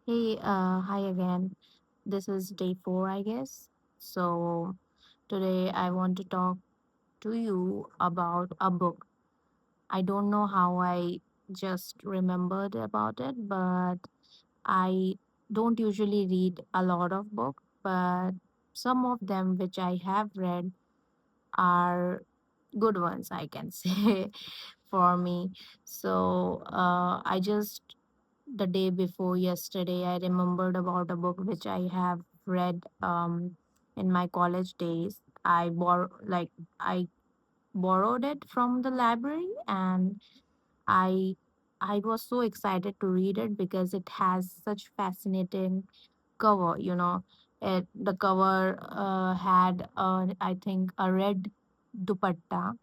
Hey, hi again. This is day four, I guess. So, today I want to talk to you about a book. I don't know how I just remembered about it, but I don't usually read a lot of books, but some of them which I have read are good ones, I can say, for me. So, I just the day before yesterday, I remembered about a book which I have read in my college days. I borrowed it from the library, and I I was so excited to read it because it has such fascinating cover. The cover had I think a red dupatta,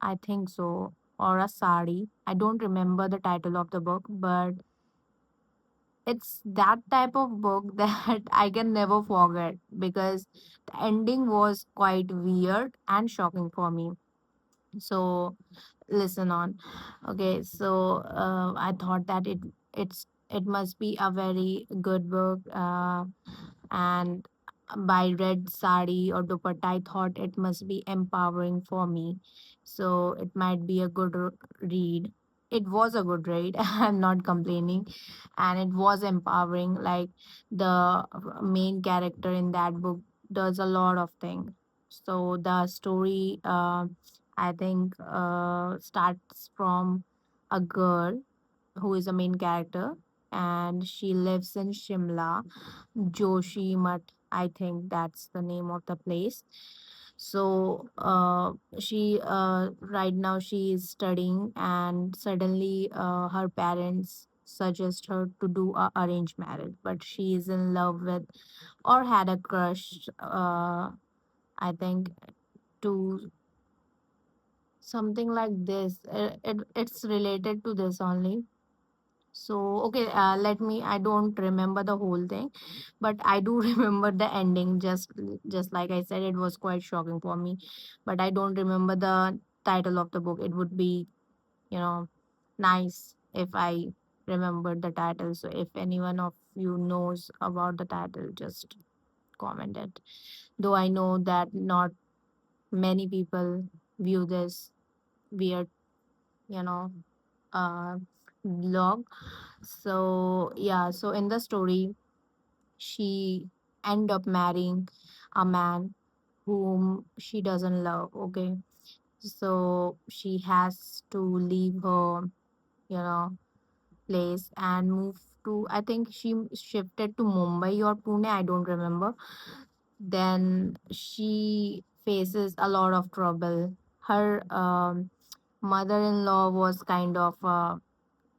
I think so, or a sari. I don't remember the title of the book, but it's that type of book that I can never forget because the ending was quite weird and shocking for me. So listen on. Okay, so I thought that it must be a very good book, and by red sari or dupatta, I thought it must be empowering for me. So it might be a good read. It was a good read. I'm not complaining, and it was empowering. Like the main character in that book does a lot of things. So the story, I think, starts from a girl who is a main character, and she lives in Shimla, Joshi Mutt, I think that's the name of the place. So she right now she is studying, and suddenly her parents suggest her to do a arranged marriage, but she is in love with or had a crush. I think to something like this. It's related to this only. So, okay, I don't remember the whole thing, but I do remember the ending. Just like I said, it was quite shocking for me, but I don't remember the title of the book. It would be, you know, nice if I remembered the title. So, if anyone of you knows about the title, just comment it. Though I know that not many people view this weird, you know, uh, vlog. So yeah, so in the story, she end up marrying a man whom she doesn't love. Okay, so she has to leave her, you know, place and move to. I think she shifted to Mumbai or Pune. I don't remember. Then she faces a lot of trouble. Her mother-in-law was kind of,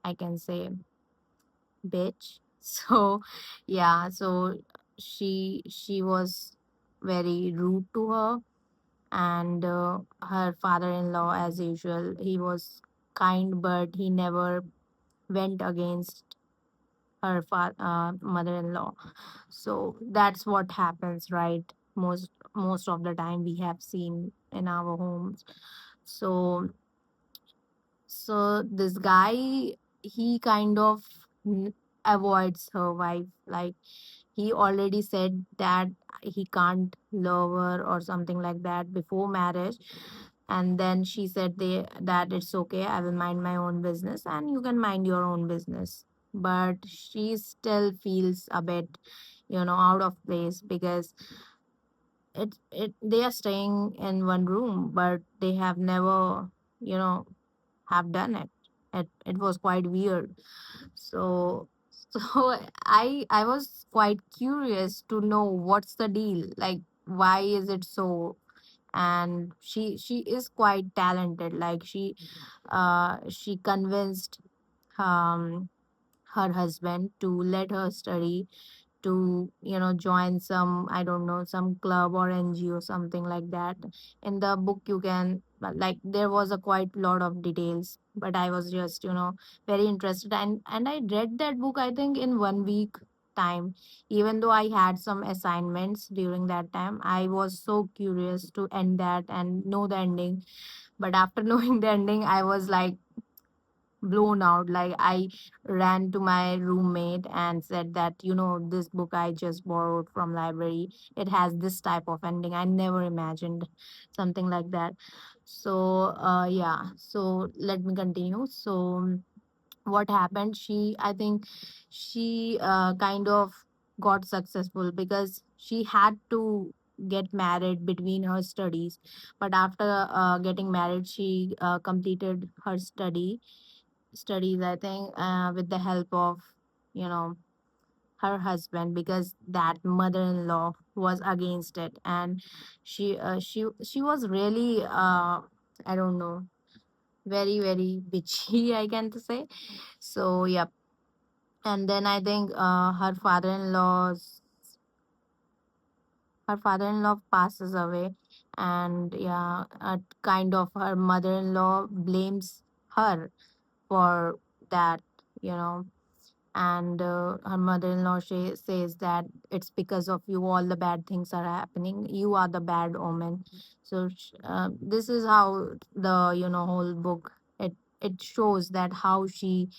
I can say, bitch. So yeah, so she was very rude to her, and her father-in-law, as usual, he was kind, but he never went against her mother-in-law. So that's what happens, right? Most of the time we have seen in our homes. So this guy, he kind of avoids her wife. Like he already said that he can't love her or something like that before marriage, and then she said that it's okay, I will mind my own business and you can mind your own business. But she still feels a bit, out of place because it they are staying in one room, but they have never, you know have done it. It was quite weird. So I was quite curious to know what's the deal. Like, why is it so? And she is quite talented. Like she convinced um her husband to let her study, to join some, I don't know, some club or NGO, something like that. In the book you can, like, there was a quite lot of details, but I was just very interested, and I read that book, I think, in 1 week time. Even though I had some assignments during that time, I was so curious to end that and know the ending. But after knowing the ending, I was like, blown out. Like I ran to my roommate and said that, this book I just borrowed from library, it has this type of ending. I never imagined something like that. So yeah, so let me continue. So what happened, I think she kind of got successful because she had to get married between her studies. But after getting married, she completed her studies, I think, with the help of, you know her husband, because that mother-in-law was against it. And she was really, I don't know, very very bitchy, I can say. So yeah. And then I think her father-in-law passes away. And yeah, kind of her mother-in-law blames her for that, you know and her mother-in-law says that it's because of you all the bad things are happening, you are the bad omen. So this is how the whole book, it shows that how she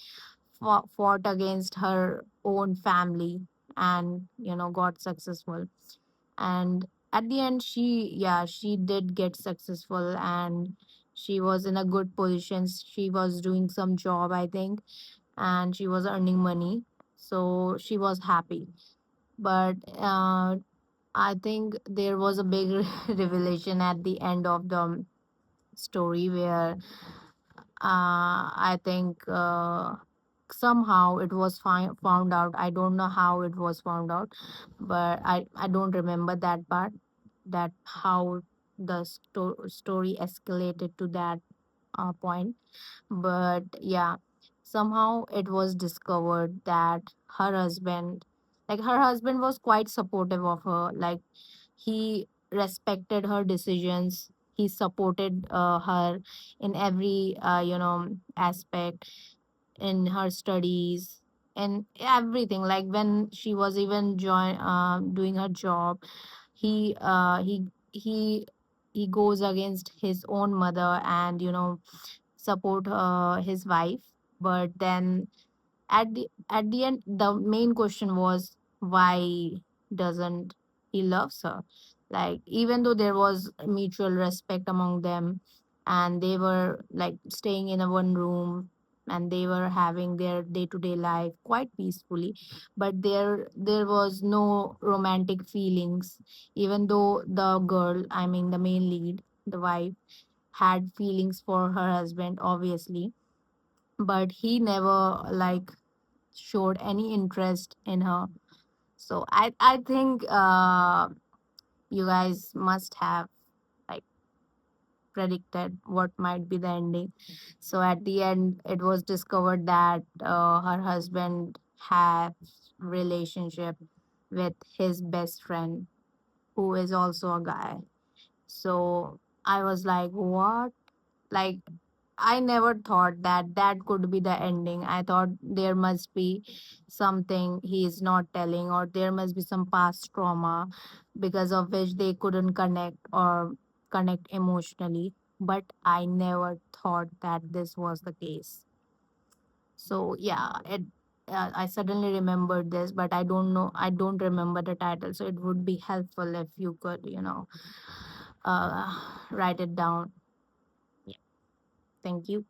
fought against her own family, and got successful. And at the end, she did get successful, and she was in a good position. She was doing some job, I think, and she was earning money, so she was happy. But I think there was a big revelation at the end of the story, where I think somehow it was found out. I don't know how it was found out, but I don't remember that part, that how the story escalated to that point. But yeah, somehow it was discovered that her husband her husband was quite supportive of her. Like, he respected her decisions, he supported her in every aspect, in her studies and everything. Like when she was even doing her job, he goes against his own mother, and support his wife. But then at the end, the main question was, why doesn't he loves her? Like, even though there was mutual respect among them, and they were like staying in a one room, and they were having their day-to-day life quite peacefully, but there was no romantic feelings. Even though the girl, I mean the main lead, the wife, had feelings for her husband, obviously, but he never like showed any interest in her. So I think you guys must have like predicted what might be the ending. So at the end, it was discovered that her husband had relationship with his best friend, who is also a guy. So I was like, what? Like, I never thought that that could be the ending. I thought there must be something he is not telling, or there must be some past trauma because of which they couldn't connect emotionally. But I never thought that this was the case. So yeah, I suddenly remembered this, but I don't know. I don't remember the title. So it would be helpful if you could, write it down. Yeah, thank you.